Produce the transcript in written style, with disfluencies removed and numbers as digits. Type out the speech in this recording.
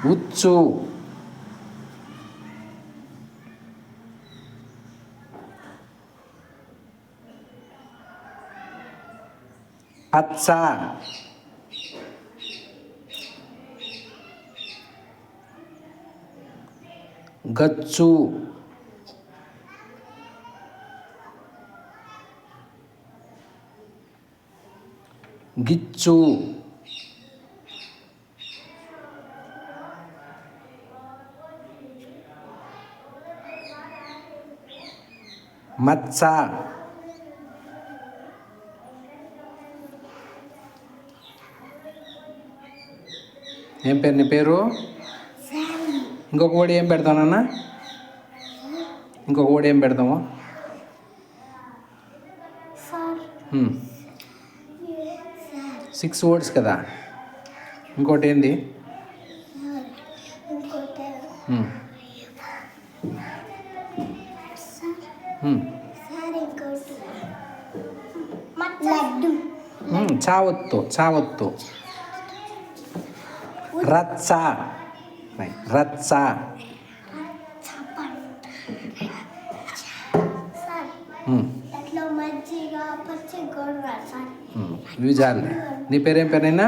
ఉచ్చు పచ్చ గచ్చు గిచ్చు మచ్చ ఏం పేరు నీ పేరు ఇంకొక ఓడి ఏం పెడతావు నాన్న ఇంకొక ఓడి ఏం పెడతాము సిక్స్ వర్డ్స్ కదా ఇంకోటి ఏంది చావత్తు చావత్తు రచ్చ రచ్చ ఇవి చాలే నీ పేరేం పేరైనా